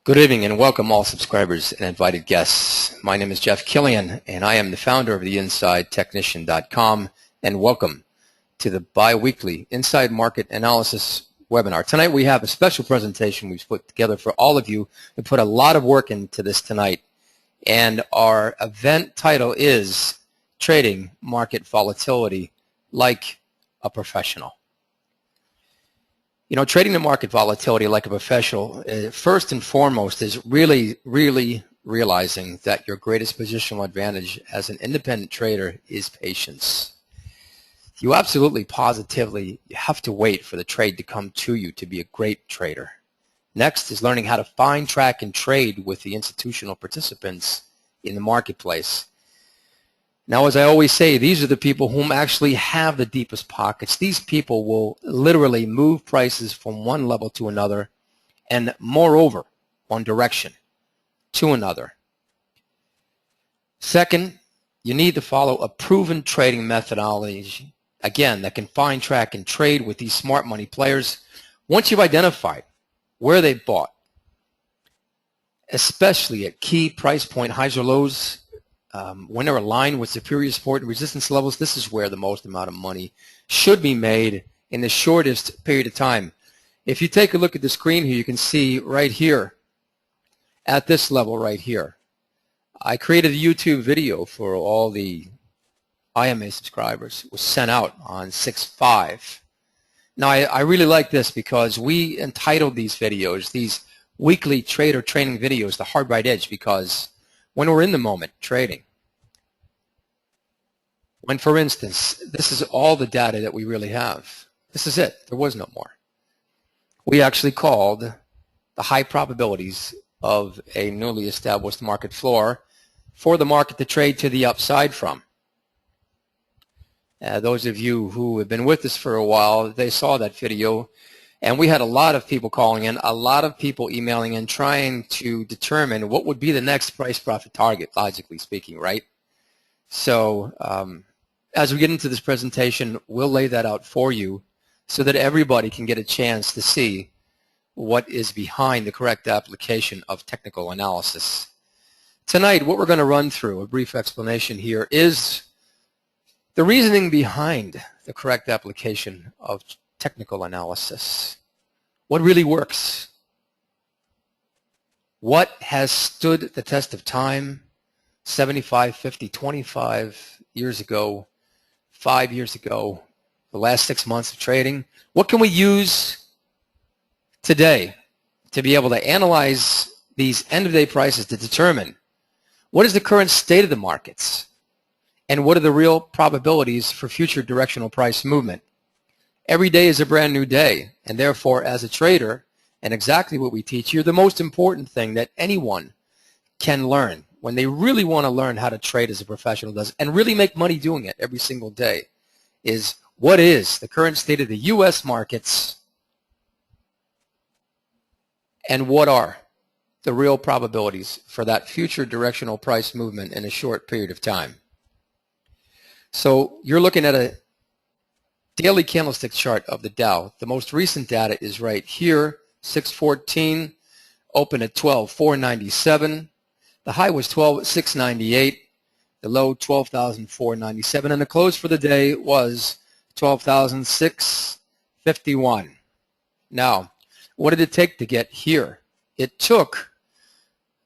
Good evening and welcome all subscribers and invited guests. My name is Jeff Killian and I am the founder of the InsideTechnician.com, and welcome to the bi-weekly Inside Market Analysis webinar. Tonight we have a special presentation we've put together for all of you who put a lot of work into this tonight, and our event title is Trading Market Volatility Like a Professional. You know, trading the market volatility like a professional, first and foremost, is really realizing that your greatest positional advantage as an independent trader is patience. You absolutely, positively have to wait for the trade to come to you to be a great trader. Next is learning how to find, track, and trade with the institutional participants in the marketplace. Now, as I always say, these are the people whom actually have the deepest pockets. These people will literally move prices from one level to another, and moreover, one direction to another. Second, you need to follow a proven trading methodology, again, that can find, track, and trade with these smart money players once you've identified where they bought, especially at key price point highs or lows. When they're aligned with superior support and resistance levels, this is where the most amount of money should be made in the shortest period of time. If you take a look at the screen here, you can see right here, at this level right here, I created a YouTube video for all the IMA subscribers. It was sent out on 6/5. Now, I really like this because we entitled these videos, these weekly trader training videos, the hard right edge, because when we're in the moment trading, when, for instance, this is all the data that we really have. This is it. There was no more. We actually called the high probabilities of a newly established market floor for the market to trade to the upside from. Those of you who have been with us for a while, they saw that video, and we had a lot of people calling in, a lot of people emailing in, trying to determine what would be the next price profit target, logically speaking, right? So as we get into this presentation, we'll lay that out for you so that everybody can get a chance to see what is behind the correct application of technical analysis. Tonight, what we're going to run through, a brief explanation here, is the reasoning behind the correct application of technical analysis. What really works? What has stood the test of time 75, 50, 25 years ago, 5 years ago, the last 6 months of trading? What can we use today to be able to analyze these end-of-day prices to determine what is the current state of the markets and what are the real probabilities for future directional price movement? Every day is a brand new day, and therefore, as a trader, and exactly what we teach here, the most important thing that anyone can learn when they really want to learn how to trade as a professional does and really make money doing it every single day is what is the current state of the U.S. markets and what are the real probabilities for that future directional price movement in a short period of time. So you're looking at a daily candlestick chart of the Dow. The most recent data is right here, 614, open at 12,497. The high was 12,698, the low 12,497, and the close for the day was 12,651. Now, what did it take to get here? It took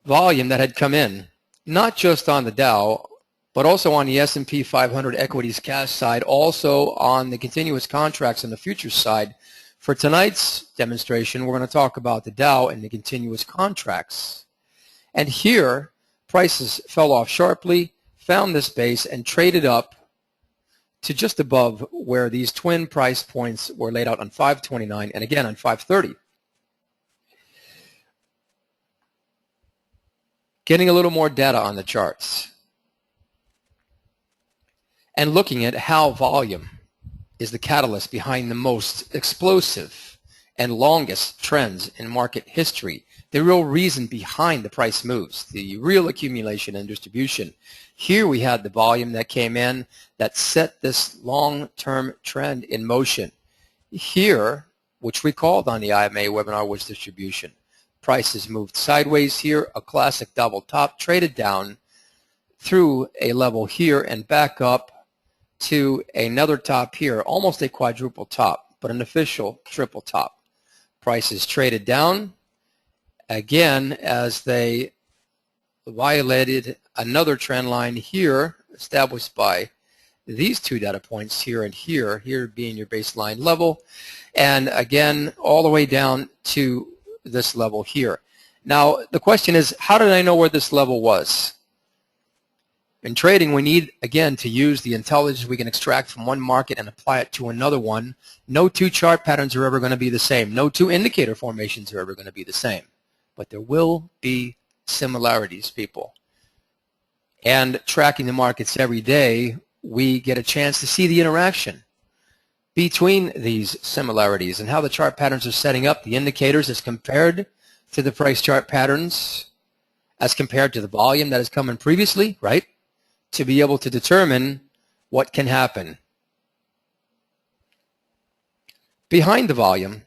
volume that had come in, not just on the Dow, but also on the S&P 500 equities cash side, also on the continuous contracts on the futures side. For tonight's demonstration, we're going to talk about the Dow and the continuous contracts. And here, prices fell off sharply, found this base, and traded up to just above where these twin price points were laid out on 529 and again on 530. Getting a little more data on the charts and looking at how volume is the catalyst behind the most explosive and longest trends in market history, the real reason behind the price moves, the real accumulation and distribution. Here we had the volume that came in that set this long-term trend in motion. Here, which we called on the IMA webinar, was distribution. Prices moved sideways here, a classic double top, traded down through a level here and back up to another top here, almost a quadruple top, but an official triple top. Prices traded down again as they violated another trend line here established by these two data points here and here being your baseline level, and again all the way down to this level here. Now the question is, how did I know where this level was? In trading, we need, again, to use the intelligence we can extract from one market and apply it to another one. No two chart patterns are ever going to be the same. No two indicator formations are ever going to be the same. But there will be similarities, people. And tracking the markets every day, we get a chance to see the interaction between these similarities and how the chart patterns are setting up, the indicators as compared to the price chart patterns, as compared to the volume that has come in previously, right? To be able to determine what can happen. Behind the volume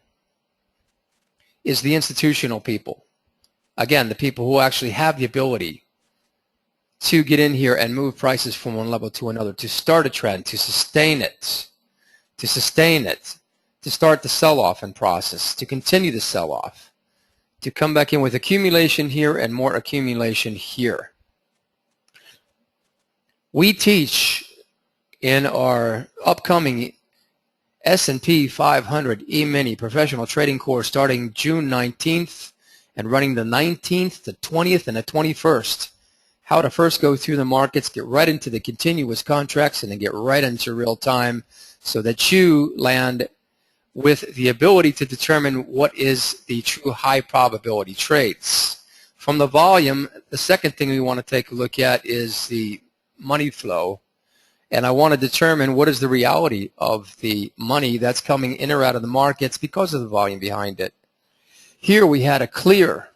is the institutional people. Again, the people who actually have the ability to get in here and move prices from one level to another, to start a trend, to sustain it, to start the sell-off and process, to continue the sell-off, to come back in with accumulation here and more accumulation here. We teach in our upcoming S&P 500 E-Mini Professional Trading Course starting June 19th and running the 19th, the 20th, and the 21st, how to first go through the markets, get right into the continuous contracts, and then get right into real time so that you land with the ability to determine what is the true high probability trades. From the volume, the second thing we want to take a look at is the money flow, and I want to determine what is the reality of the money that's coming in or out of the markets because of the volume behind it. Here we had a clear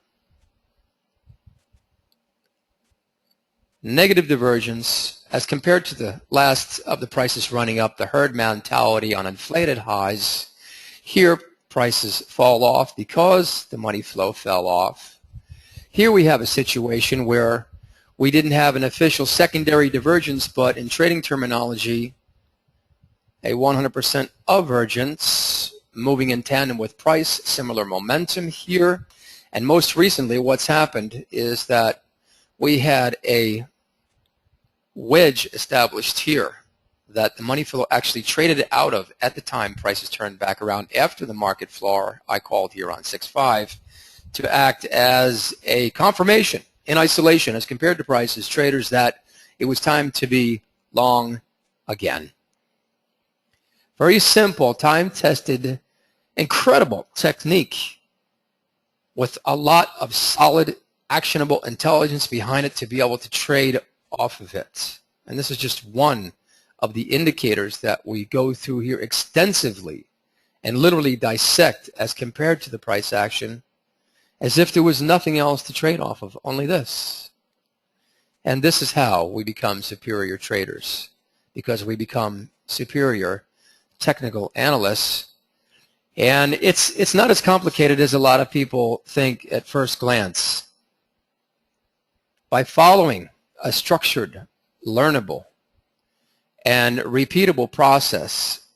negative divergence as compared to the last of the prices running up, the herd mentality on inflated highs. Here prices fall off because the money flow fell off. Here we have a situation where we didn't have an official secondary divergence, but in trading terminology, a 100% avergence moving in tandem with price, similar momentum here. And most recently, what's happened is that we had a wedge established here that the money flow actually traded out of at the time prices turned back around after the market floor I called here on 6.5 to act as a confirmation in isolation as compared to prices, traders, that it was time to be long again. Very simple, time-tested, incredible technique with a lot of solid, actionable intelligence behind it to be able to trade off of it. And this is just one of the indicators that we go through here extensively and literally dissect as compared to the price action, as if there was nothing else to trade off of, only this. And this is how we become superior traders, because we become superior technical analysts. And it's not as complicated as a lot of people think at first glance. By following a structured, learnable, and repeatable process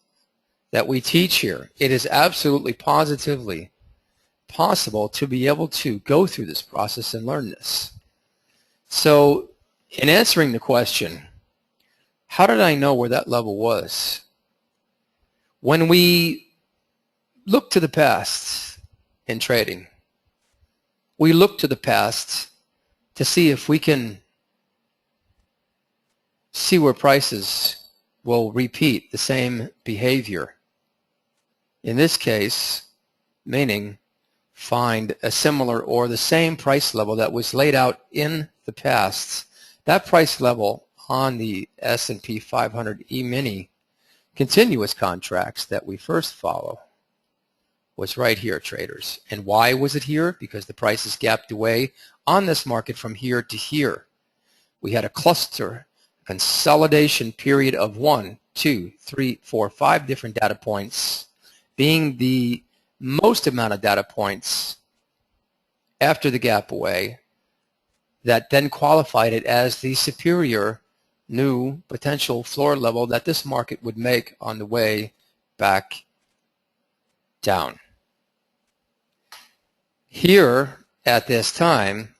that we teach here, it is absolutely positively possible to be able to go through this process and learn this. So in answering the question, how did I know where that level was? When we look to the past in trading, we look to the past to see if we can see where prices will repeat the same behavior. In this case, meaning find a similar or the same price level that was laid out in the past. That price level on the S&P 500 E-Mini continuous contracts that we first follow was right here, traders. And why was it here? Because the prices gapped away on this market from here to here. We had a cluster consolidation period of 1, 2, 3, 4, 5 different data points being the most amount of data points after the gap away that then qualified it as the superior new potential floor level that this market would make on the way back down. Here at this time,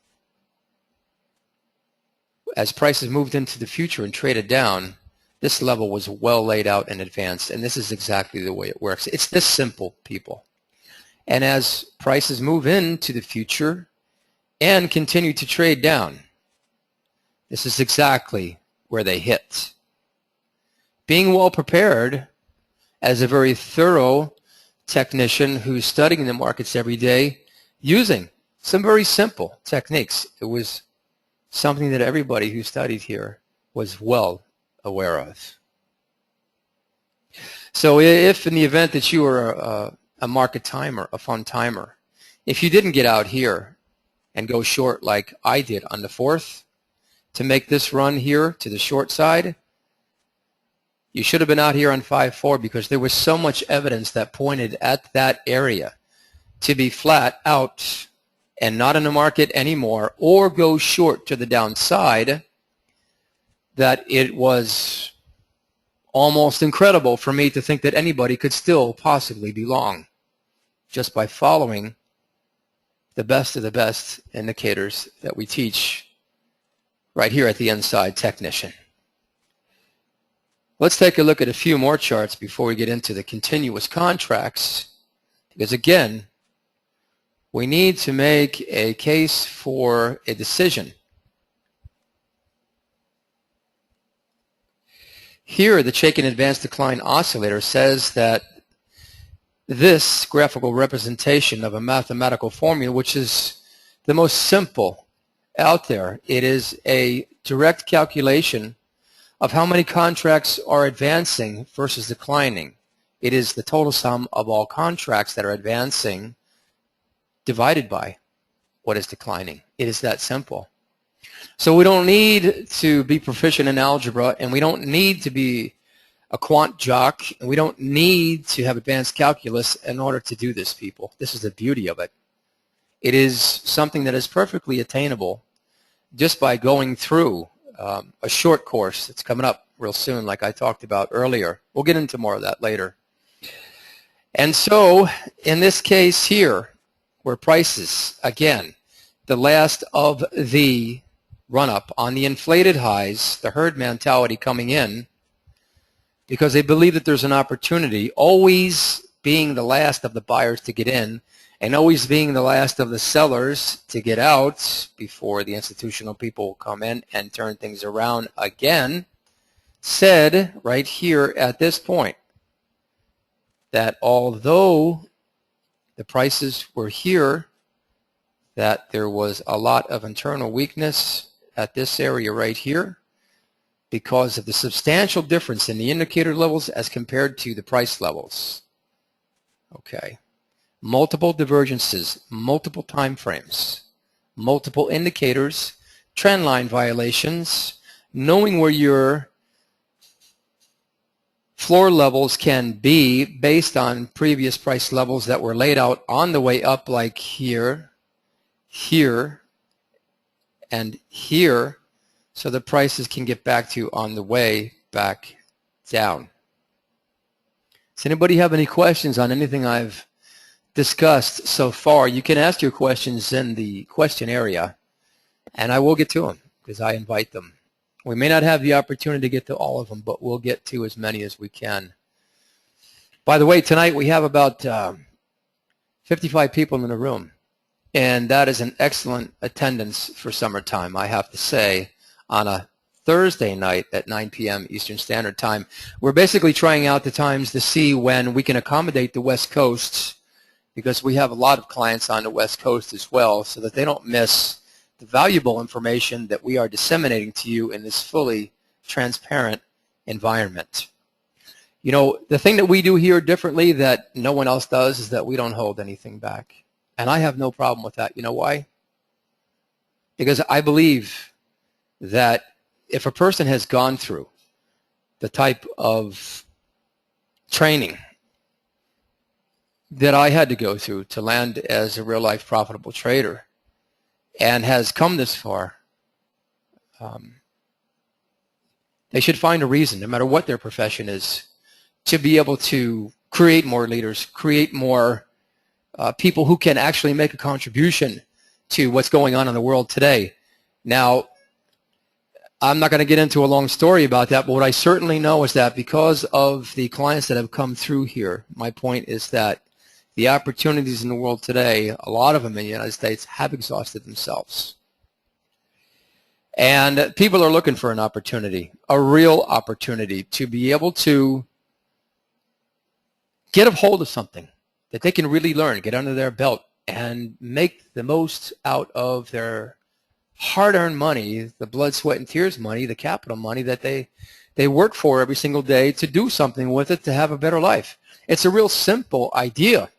as prices moved into the future and traded down, this level was well laid out in advance, and this is exactly the way it works. It's this simple, people. And as prices move into the future and continue to trade down, this is exactly where they hit. Being well prepared as a very thorough technician who's studying the markets every day, using some very simple techniques. It was something that everybody who studied here was well aware of. So if in the event that you were a market timer, a fund timer, if you didn't get out here and go short like I did on the 4th to make this run here to the short side, you should have been out here on 5-4 because there was so much evidence that pointed at that area to be flat out and not in the market anymore, or go short to the downside, that it was almost incredible for me to think that anybody could still possibly be long just by following the best of the best indicators that we teach right here at the Inside Technician. Let's take a look at a few more charts before we get into the continuous contracts, because again, we need to make a case for a decision. Here, the Chaikin Advanced Decline Oscillator says that this graphical representation of a mathematical formula, which is the most simple out there, it is a direct calculation of how many contracts are advancing versus declining. It is the total sum of all contracts that are advancing divided by what is declining. It is that simple. So we don't need to be proficient in algebra, and we don't need to be a quant jock, and we don't need to have advanced calculus in order to do this, people. This is the beauty of it. It is something that is perfectly attainable just by going through a short course that's coming up real soon, like I talked about earlier. We'll get into more of that later. And so in this case here, where prices, again, the last of the run-up on the inflated highs, the herd mentality coming in, because they believe that there's an opportunity, always being the last of the buyers to get in, and always being the last of the sellers to get out before the institutional people come in and turn things around again, said right here at this point that although the prices were here, that there was a lot of internal weakness at this area right here because of the substantial difference in the indicator levels as compared to the price levels. Okay. Multiple divergences, multiple time frames, multiple indicators, trend line violations, knowing where your floor levels can be based on previous price levels that were laid out on the way up, like here, here, and here, so the prices can get back to on the way back down. Does anybody have any questions on anything I've discussed so far? You can ask your questions in the question area, and I will get to them because I invite them. We may not have the opportunity to get to all of them, but we'll get to as many as we can. By the way, tonight we have about 55 people in the room, and that is an excellent attendance for summertime, I have to say, on a Thursday night at 9 p.m. Eastern Standard Time. We're basically trying out the times to see when we can accommodate the West Coast, because we have a lot of clients on the West Coast as well, so that they don't miss the valuable information that we are disseminating to you in this fully transparent environment. You know, the thing that we do here differently that no one else does is that we don't hold anything back. And I have no problem with that. You know why? Because I believe that if a person has gone through the type of training that I had to go through to land as a real-life profitable trader, and has come this far, they should find a reason, no matter what their profession is, to be able to create more leaders, create more people who can actually make a contribution to what's going on in the world today. Now, I'm not going to get into a long story about that, but what I certainly know is that because of the clients that have come through here, my point is that the opportunities in the world today, a lot of them in the United States, have exhausted themselves. And people are looking for an opportunity, a real opportunity, to be able to get a hold of something that they can really learn, get under their belt, and make the most out of their hard-earned money, the blood, sweat, and tears money, the capital money that they work for every single day, to do something with it to have a better life. It's a real simple idea.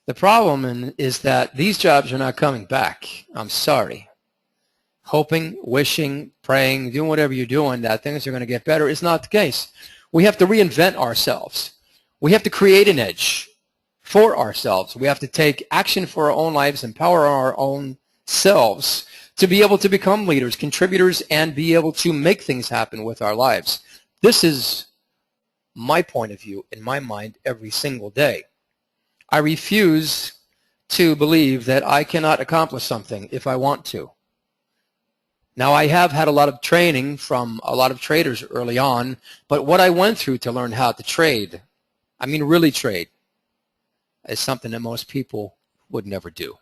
The problem is that these jobs are not coming back. I'm sorry. Hoping, wishing, praying, doing whatever you're doing that things are going to get better is not the case. We have to reinvent ourselves. We have to create an edge for ourselves. We have to take action for our own lives, empower our own selves to be able to become leaders, contributors, and be able to make things happen with our lives. This is my point of view in my mind every single day. I refuse to believe that I cannot accomplish something if I want to. Now, I have had a lot of training from a lot of traders early on, but what I went through to learn how to trade, I mean really trade, is something that most people would never do.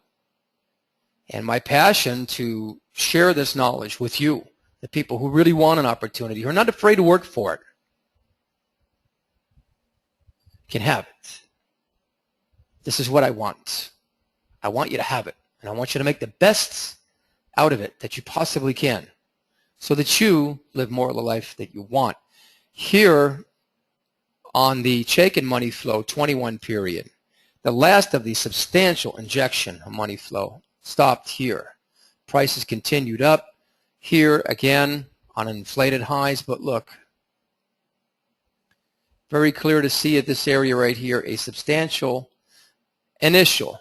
And my passion to share this knowledge with you, the people who really want an opportunity, who are not afraid to work for it, can have it. This is what I want. I want you to have it, and I want you to make the best out of it that you possibly can so that you live more of the life that you want. Here on the Chaikin money flow 21 period, the last of the substantial injection of money flow stopped here. Prices continued up here again on inflated highs, but look, very clear to see at this area right here a substantial initial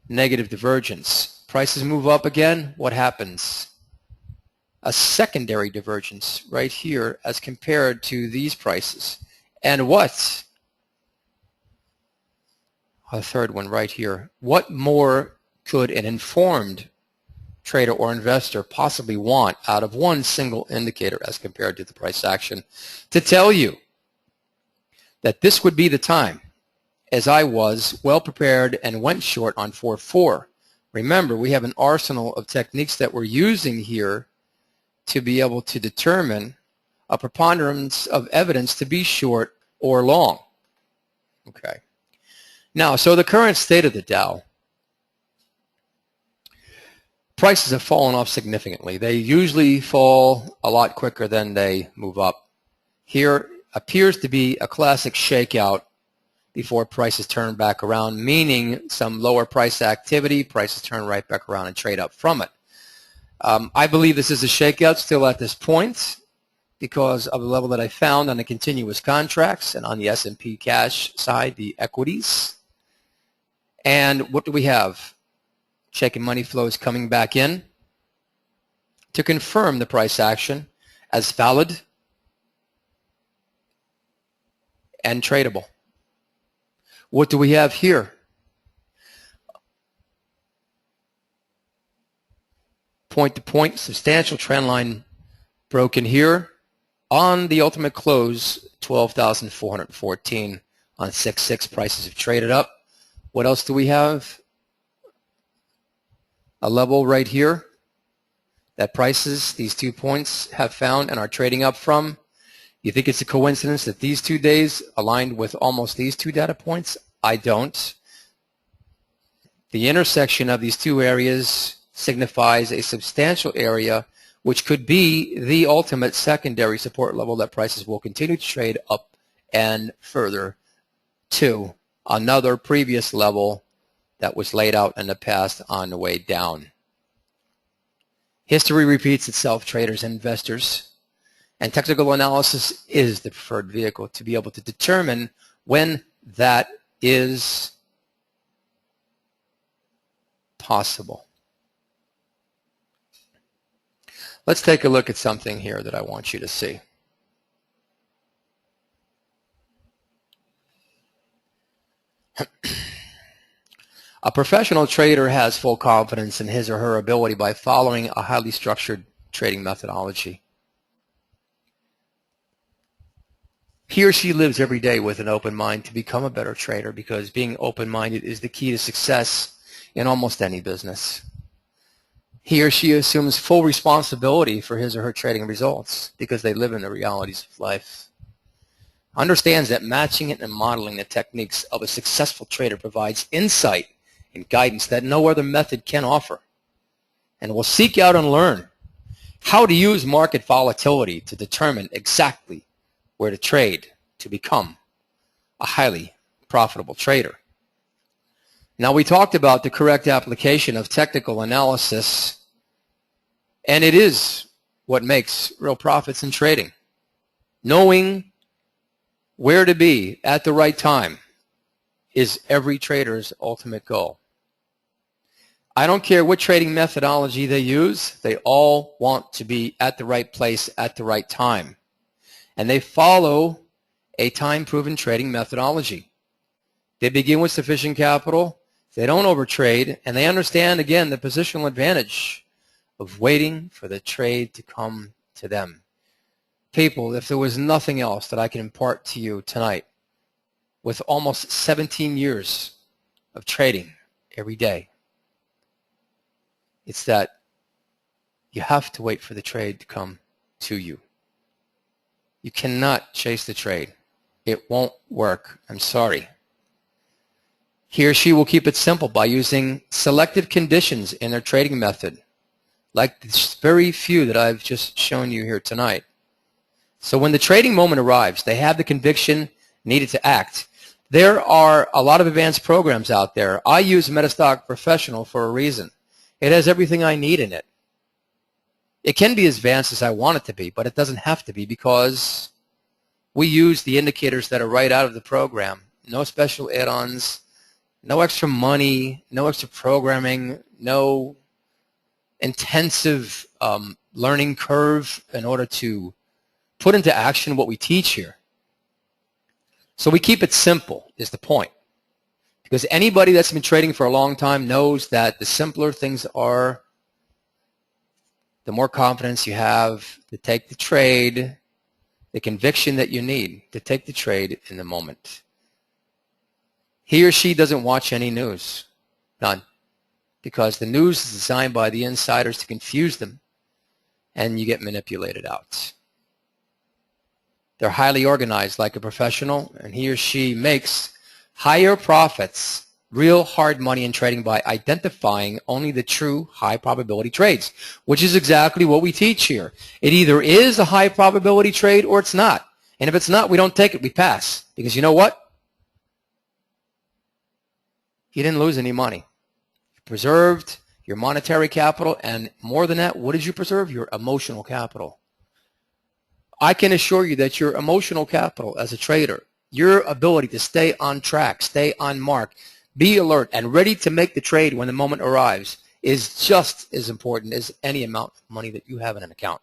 negative divergence. Prices move up again, what happens? A secondary divergence right here as compared to these prices. And what? A third one right here. What more could an informed trader or investor possibly want out of one single indicator as compared to the price action to tell you that this would be the time, as I was well prepared and went short on 4-4. Remember, we have an arsenal of techniques that we're using here to be able to determine a preponderance of evidence to be short or long. Okay. Now, so the current state of the Dow, prices have fallen off significantly. They usually fall a lot quicker than they move up. Here appears to be a classic shakeout before prices turn back around, meaning some lower price activity, prices turn right back around and trade up from it. I believe this is a shakeout still at this point because of the level that I found on the continuous contracts and on the S&P cash side, the equities. And what do we have? Chaikin money flows coming back in to confirm the price action as valid and tradable. What do we have here? Point-to-point, substantial trend line broken here on the ultimate close, 12,414 on 6-6. Prices have traded up. What else do we have? A level right here that prices, these 2 points, have found and are trading up from. You think it's a coincidence that these 2 days aligned with almost these 2 data points? I don't. The intersection of these 2 areas signifies a substantial area which could be the ultimate secondary support level that prices will continue to trade up and further to another previous level that was laid out in the past on the way down. History repeats itself, traders and investors. And technical analysis is the preferred vehicle to be able to determine when that is possible. Let's take a look at something here that I want you to see. A professional trader has full confidence in his or her ability by following a highly structured trading methodology. He or she lives every day with an open mind to become a better trader, because being open-minded is the key to success in almost any business. He or she assumes full responsibility for his or her trading results because they live in the realities of life. Understands that matching it and modeling the techniques of a successful trader provides insight and guidance that no other method can offer, and will seek out and learn how to use market volatility to determine exactly where to trade to become a highly profitable trader. Now, we talked about the correct application of technical analysis, and it is what makes real profits in trading. Knowing where to be at the right time is every trader's ultimate goal. I don't care what trading methodology they use, they all want to be at the right place at the right time. And they follow a time-proven trading methodology. They begin with sufficient capital, they don't overtrade, and they understand, again, the positional advantage of waiting for the trade to come to them. People, if there was nothing else that I can impart to you tonight, with almost 17 years of trading every day, it's that you have to wait for the trade to come to you. You cannot chase the trade. It won't work. I'm sorry. He or she will keep it simple by using selective conditions in their trading method, like the very few that I've just shown you here tonight. So when the trading moment arrives, they have the conviction needed to act. There are a lot of advanced programs out there. I use Metastock Professional for a reason. It has everything I need in it. It can be as advanced as I want it to be, but it doesn't have to be, because we use the indicators that are right out of the program. No special add-ons, no extra money, no extra programming, no intensive learning curve in order to put into action what we teach here. So we keep it simple is the point. Because anybody that's been trading for a long time knows that the simpler things are, the more confidence you have to take the trade, the conviction that you need to take the trade in the moment. He or she doesn't watch any news. None. Because the news is designed by the insiders to confuse them, and you get manipulated out. They're highly organized like a professional, and he or she makes higher profits, real hard money in trading, by identifying only the true high probability trades, which is exactly what we teach here. It either is a high probability trade or it's not. And if it's not, we don't take it, we pass. Because you know what? You didn't lose any money. You preserved your monetary capital, and more than that, what did you preserve? Your emotional capital. I can assure you that your emotional capital as a trader, your ability to stay on track, stay on mark, be alert, and ready to make the trade when the moment arrives, is just as important as any amount of money that you have in an account.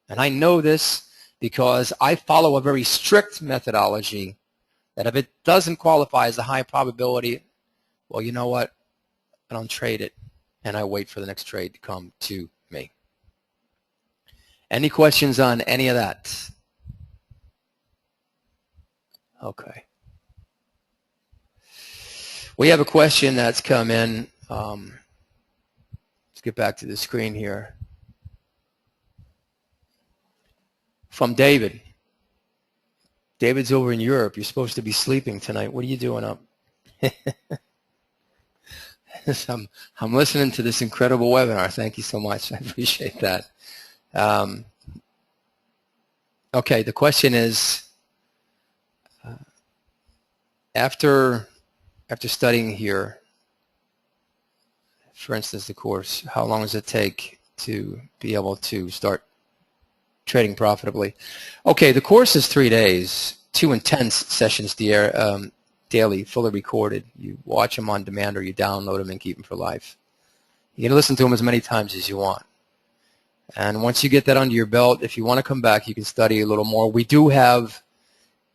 And I know this because I follow a very strict methodology that if it doesn't qualify as a high probability, well, you know what? I don't trade it, and I wait for the next trade to come to me. Any questions on any of that? Okay. We have a question that's come in. Let's get back to the screen here. From David. David's over in Europe. You're supposed to be sleeping tonight. What are you doing up? I'm listening to this incredible webinar. Thank you so much. I appreciate that. Okay, the question is, after studying here, for instance, the course, how long does it take to be able to start trading profitably? Okay, the course is 3 days, 2 intense sessions, daily, fully recorded. You watch them on demand or you download them and keep them for life. You can listen to them as many times as you want. And once you get that under your belt, if you want to come back, you can study a little more. We do have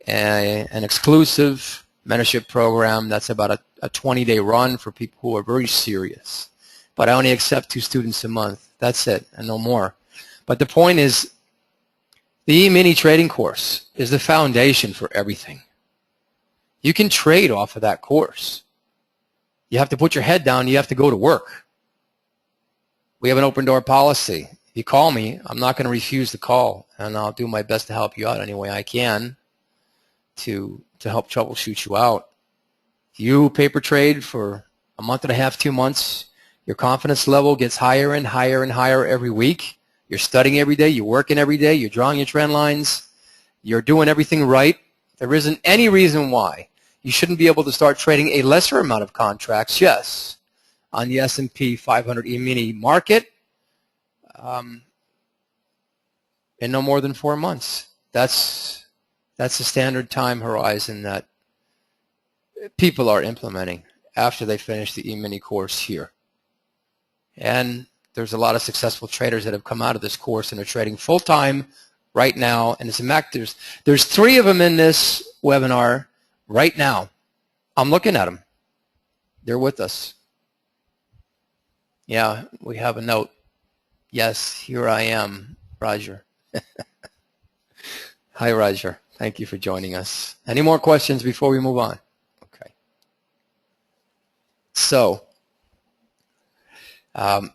an exclusive mentorship program that's about a 20-day run for people who are very serious. But I only accept 2 students a month. That's it, and no more. But the point is, the E-mini trading course is the foundation for everything. You can trade off of that course. You have to put your head down. You have to go to work. We have an open door policy. If you call me, I'm not going to refuse the call, and I'll do my best to help you out any way I can to help troubleshoot you out. You paper trade for a month and a half, 2 months, your confidence level gets higher and higher and higher every week. You're studying every day, you're working every day, you're drawing your trend lines, you're doing everything right. There isn't any reason why you shouldn't be able to start trading a lesser amount of contracts, yes, on the S&P 500 E-mini market in no more than 4 months. That's the standard time horizon that people are implementing after they finish the E-mini course here. And there's a lot of successful traders that have come out of this course and are trading full-time right now. And as a matter of fact, there's 3 of them in this webinar right now. I'm looking at them. They're with us. Yeah, we have a note. Yes, here I am, Roger. Hi, Roger. Thank you for joining us. Any more questions before we move on? Okay. So,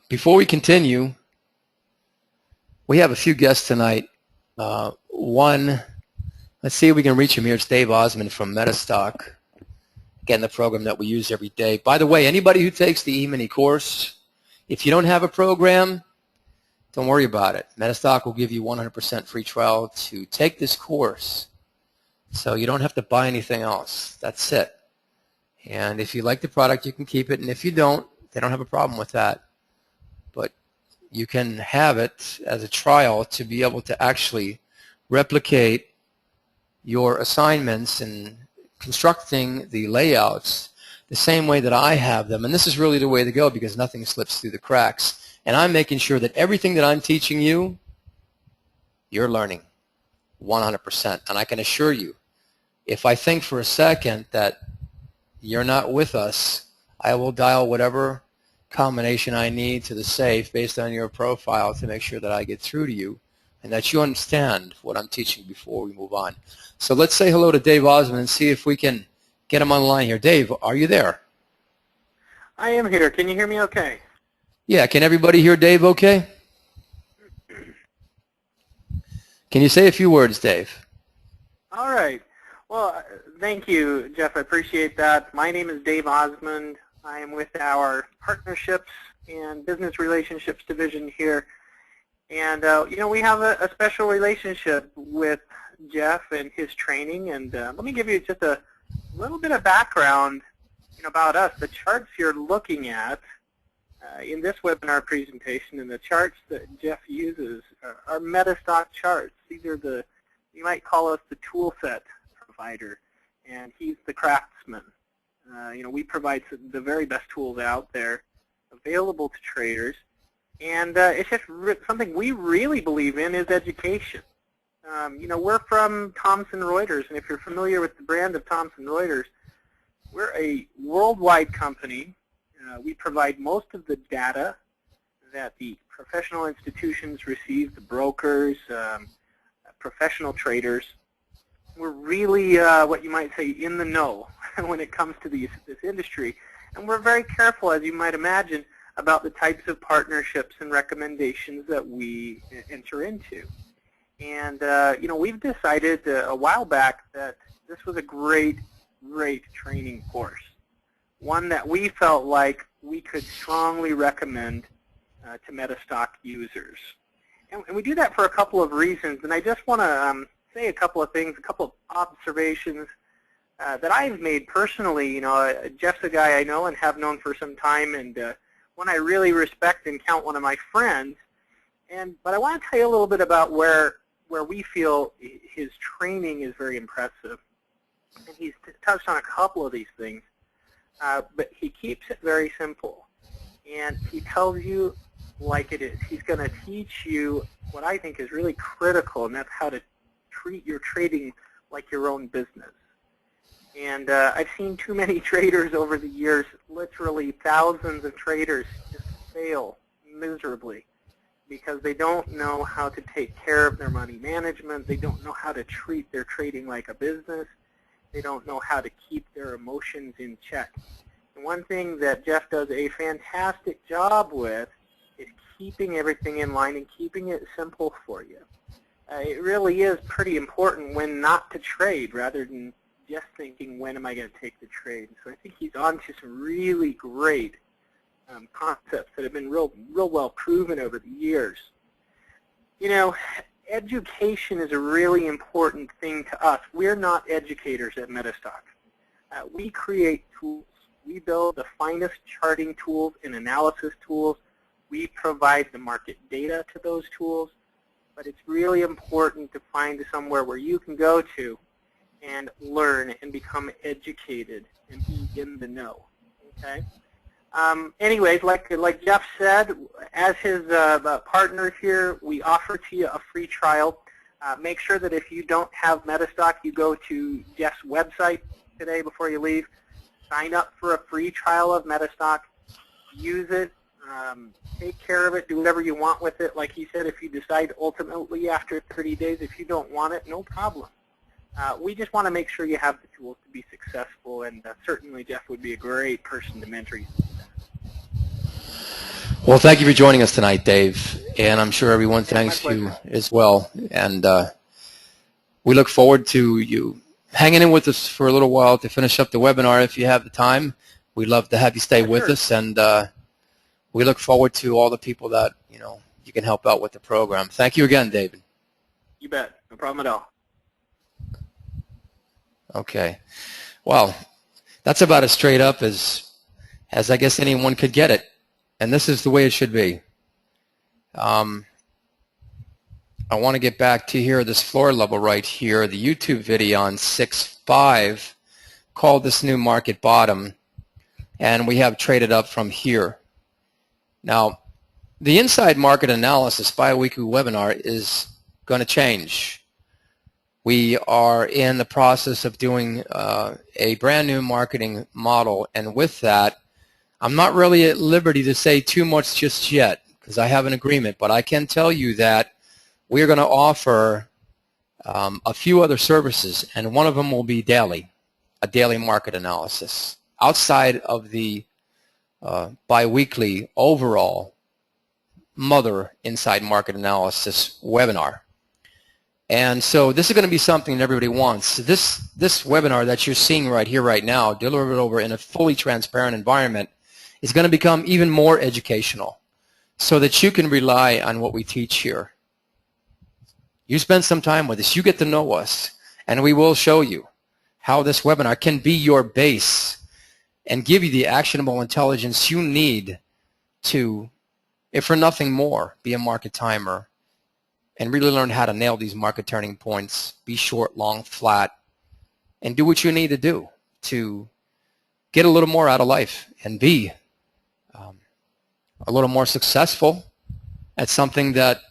before we continue, we have a few guests tonight. One, let's see if we can reach him here. It's Dave Osmond from Metastock. Again, the program that we use every day. By the way, anybody who takes the E-mini course, if you don't have a program, don't worry about it. Metastock will give you 100% free trial to take this course. So you don't have to buy anything else. That's it. And if you like the product, you can keep it. And if you don't, they don't have a problem with that. But you can have it as a trial to be able to actually replicate your assignments and constructing the layouts the same way that I have them. And this is really the way to go because nothing slips through the cracks. And I'm making sure that everything that I'm teaching you, you're learning 100%. And I can assure you, if I think for a second that you're not with us, I will dial whatever combination I need to the safe based on your profile to make sure that I get through to you and that you understand what I'm teaching before we move on. So let's say hello to Dave Osmond and see if we can get him on the line here. Dave, are you there? I am here. Can you hear me okay? Yeah, can everybody hear Dave okay? Can you say a few words, Dave? All right. Well, thank you, Jeff. I appreciate that. My name is Dave Osmond. I am with our Partnerships and Business Relationships Division here. And, you know, we have a special relationship with Jeff and his training. And let me give you just a little bit of background about us. The charts you're looking at in this webinar presentation and the charts that Jeff uses are Metastock charts. These are the, you might call us the tool set provider, and he's the craftsman. You know, we provide the very best tools out there available to traders, and it's just something we really believe in is education. You know, we're from Thomson Reuters, and if you're familiar with the brand of Thomson Reuters, we're a worldwide company. We provide most of the data that the professional institutions receive, the brokers, professional traders. We're really, what you might say, in the know when it comes to this industry. And we're very careful, as you might imagine, about the types of partnerships and recommendations that we enter into. And, you know, we've decided a while back that this was a great training course, one that we felt like we could strongly recommend to Metastock users. And we do that for a couple of reasons, and I just want to say a couple of things, a couple of observations that I've made personally. You know, Jeff's a guy I know and have known for some time, and one I really respect and count one of my friends. But I want to tell you a little bit about where we feel his training is very impressive. And he's touched on a couple of these things, but he keeps it very simple. And he tells you like it is. He's going to teach you what I think is really critical, and that's how to treat your trading like your own business. And I've seen too many traders over the years, literally thousands of traders, just fail miserably because they don't know how to take care of their money management. They don't know how to treat their trading like a business. They don't know how to keep their emotions in check. And one thing that Jeff does a fantastic job with is keeping everything in line and keeping it simple for you. It really is pretty important when not to trade rather than just thinking, when am I going to take the trade? So I think he's on to some really great concepts that have been real well proven over the years. You know, education is a really important thing to us. We're not educators at Metastock. We create tools. We build the finest charting tools and analysis tools. We provide the market data to those tools. But it's really important to find somewhere where you can go to and learn and become educated and be in the know. Okay. Anyways, like Jeff said, as his partner here, we offer to you a free trial. Make sure that if you don't have Metastock, you go to Jeff's website today before you leave. Sign up for a free trial of Metastock. Use it. Take care of it. Do whatever you want with it. Like he said, if you decide ultimately after 30 days, if you don't want it, no problem. We just want to make sure you have the tools to be successful, and certainly Jeff would be a great person to mentor you. Well, thank you for joining us tonight, Dave, and I'm sure everyone thanks you as well. And we look forward to you hanging in with us for a little while to finish up the webinar if you have the time. We'd love to have you stay with us, and we look forward to all the people that you can help out with the program. Thank you again, David. You bet. No problem at all. Okay. Well, that's about as straight up as I guess anyone could get it. And this is the way it should be. I want to get back to here, this floor level right here, the YouTube video on 6.5 called This New Market Bottom, and we have traded up from here. Now, the Inside Market Analysis bi-weekly webinar is going to change. We are in the process of doing a brand new marketing model, and with that, I'm not really at liberty to say too much just yet because I have an agreement, but I can tell you that we are going to offer a few other services, and one of them will be a daily market analysis outside of the bi-weekly overall mother Inside Market Analysis webinar. And so this is going to be something that everybody wants. This webinar that you're seeing right here, right now, delivered over in a fully transparent environment, is going to become even more educational so that you can rely on what we teach here. You spend some time with us, you get to know us, and we will show you how this webinar can be your base and give you the actionable intelligence you need to, if for nothing more, be a market timer and really learn how to nail these market turning points, be short, long, flat, and do what you need to do to get a little more out of life and be a little more successful at something that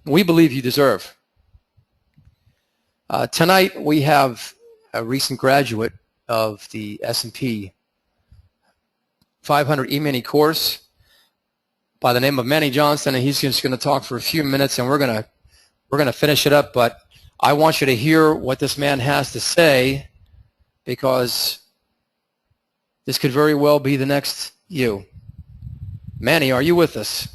we believe you deserve. Tonight we have a recent graduate of the S&P 500 E-Mini course by the name of Manny Johnson, and he's just going to talk for a few minutes, and we're going to finish it up. But I want you to hear what this man has to say, because this could very well be the next you. Manny, are you with us?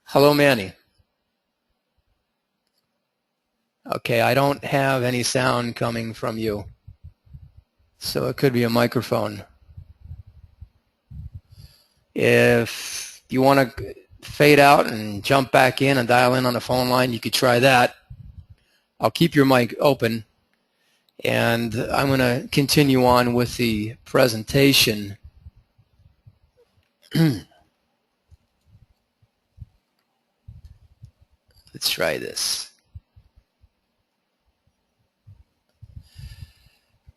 Hello, Manny. Okay, I don't have any sound coming from you, so it could be a microphone. If you want to fade out and jump back in and dial in on the phone line, you could try that. I'll keep your mic open, and I'm going to continue on with the presentation. Let's try this.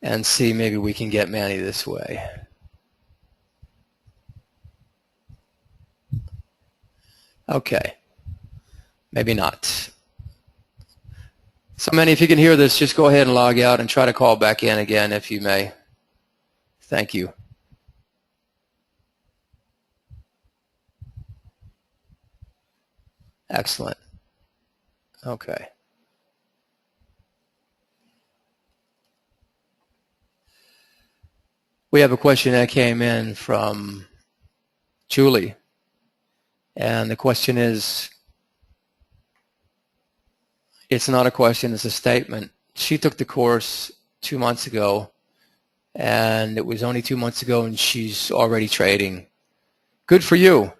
And see, maybe we can get Manny this way. Okay. Maybe not. So Manny, if you can hear this, just go ahead and log out and try to call back in again if you may. Thank you. Excellent. Okay. We have a question that came in from Julie. And the question is, it's not a question, it's a statement. She took the course 2 months ago, and it was only 2 months ago, and she's already trading. Good for you.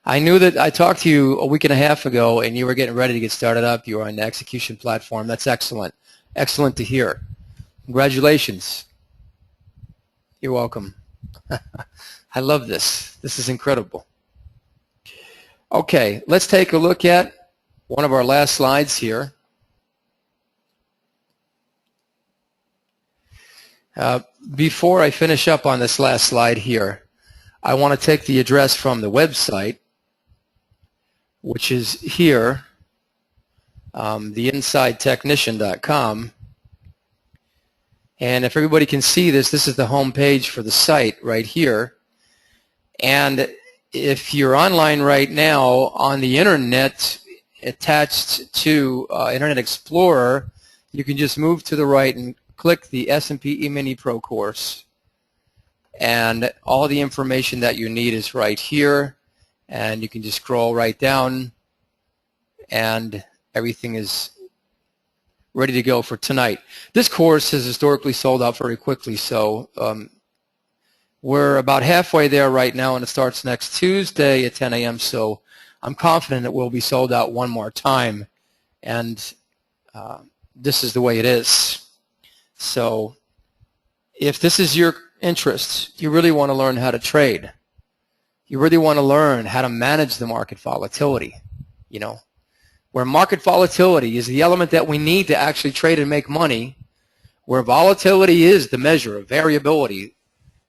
I knew that I talked to you a week and a half ago, and you were getting ready to get started up. You were on the execution platform. That's excellent. Excellent to hear. Congratulations. You're welcome. I love this. This is incredible. Okay, let's take a look at one of our last slides here. Before I finish up on this last slide here, I want to take the address from the website, which is here, theinsidetechnician.com. And if everybody can see this, this is the home page for the site right here. And if you're online right now on the internet attached to Internet Explorer, you can just move to the right and click the SPE Mini Pro Course. And all the information that you need is right here. And you can just scroll right down, and everything is ready to go for tonight. This course has historically sold out very quickly, so we're about halfway there right now, and it starts next Tuesday at 10 a.m., so I'm confident it will be sold out one more time, and this is the way it is. So if this is your interest, you really want to learn how to trade. You really want to learn how to manage the market volatility, you know, where market volatility is the element that we need to actually trade and make money, where volatility is the measure of variability.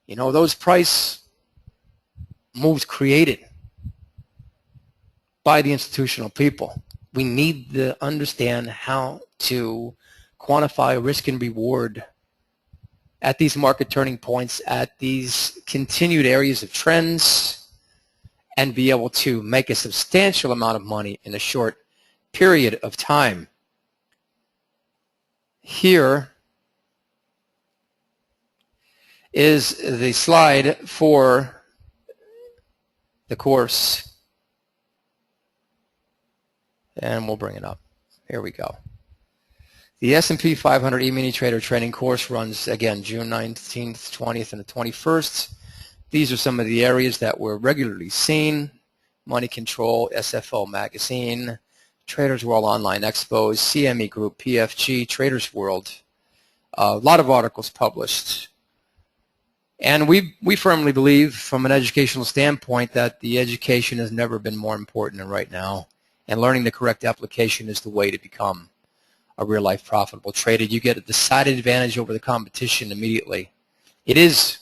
You know, those price moves created by the institutional people. We need to understand how to quantify risk and reward at these market turning points, at these continued areas of trends, and be able to make a substantial amount of money in a short period of time. Here is the slide for the course, and we'll bring it up. Here we go. The S&P 500 E-mini Trader Training course runs, again, June 19th, 20th, and the 21st. These are some of the areas that we're regularly seen: Money Control, SFO Magazine, Traders World Online Expos, CME Group, PFG, Traders World. A lot of articles published. And we firmly believe, from an educational standpoint, that the education has never been more important than right now. And learning the correct application is the way to become a real-life profitable trader. You get a decided advantage over the competition immediately. It is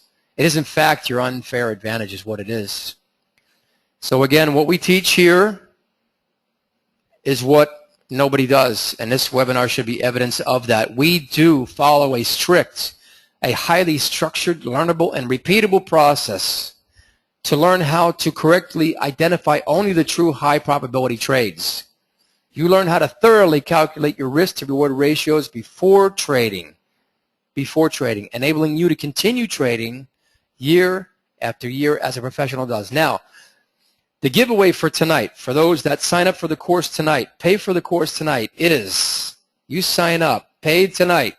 in fact your unfair advantage is what it is. So again, what we teach here is what nobody does, and this webinar should be evidence of that. We do follow a strict, a highly structured, learnable, and repeatable process to learn how to correctly identify only the true high probability trades. You learn how to thoroughly calculate your risk to reward ratios before trading, enabling you to continue trading year after year as a professional does. Now, the giveaway for tonight, for those that sign up for the course tonight, pay for the course tonight, is you sign up, pay tonight,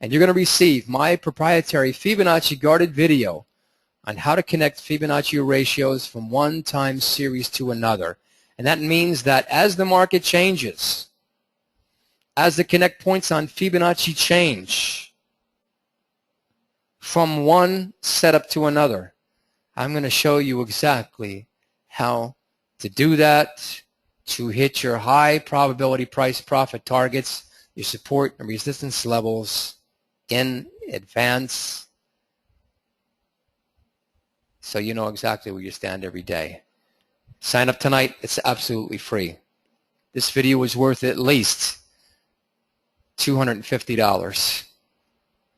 and you're going to receive my proprietary Fibonacci guarded video on how to connect Fibonacci ratios from one time series to another. And that means that as the market changes, as the connect points on Fibonacci change from one setup to another, I'm going to show you exactly how to do that, to hit your high probability price profit targets, your support and resistance levels in advance, so you know exactly where you stand every day. Sign up tonight. It's absolutely free. This video is worth at least $250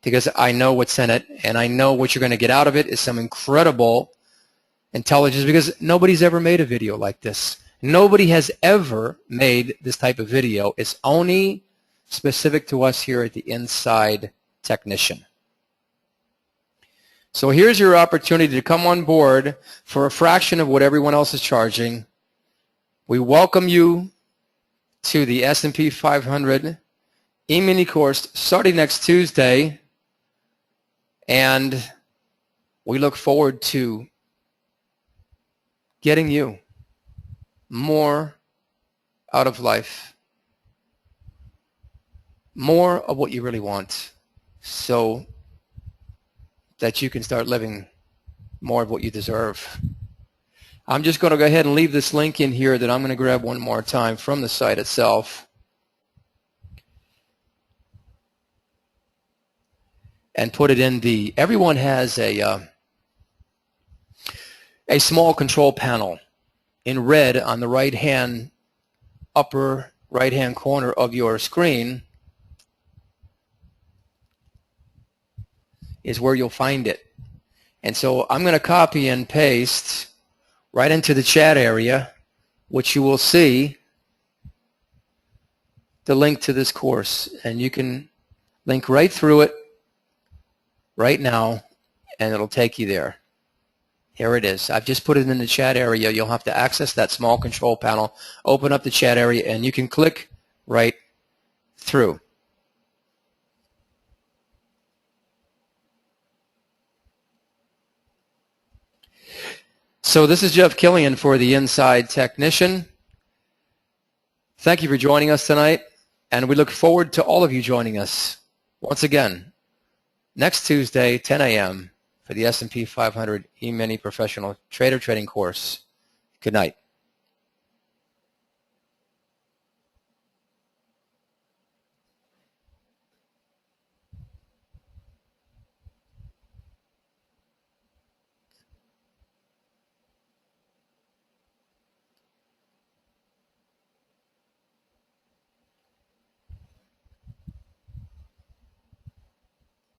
because I know what's in it, and I know what you're going to get out of it is some incredible intelligence, because nobody's ever made a video like this. Nobody has ever made this type of video. It's only specific to us here at the Inside Technician. So here's your opportunity to come on board for a fraction of what everyone else is charging. We welcome you to the S&P 500 E-Mini course starting next Tuesday, and we look forward to getting you more out of life, more of what you really want, so that you can start living more of what you deserve. I'm just going to go ahead and leave this link in here that I'm going to grab one more time from the site itself. And put it in the, everyone has a small control panel in red on the right-hand, upper right-hand corner of your screen is where you'll find it. And so I'm going to copy and paste right into the chat area, which you will see the link to this course. And you can link right through it right now, and it'll take you there. Here it is. I've just put it in the chat area. You'll have to access that small control panel, open up the chat area, and you can click right through. So this is Jeff Killian for the Inside Technician. Thank you for joining us tonight, and we look forward to all of you joining us once again next Tuesday, 10 a.m. for the S&P 500 E-Mini Professional Trader Trading Course. Good night.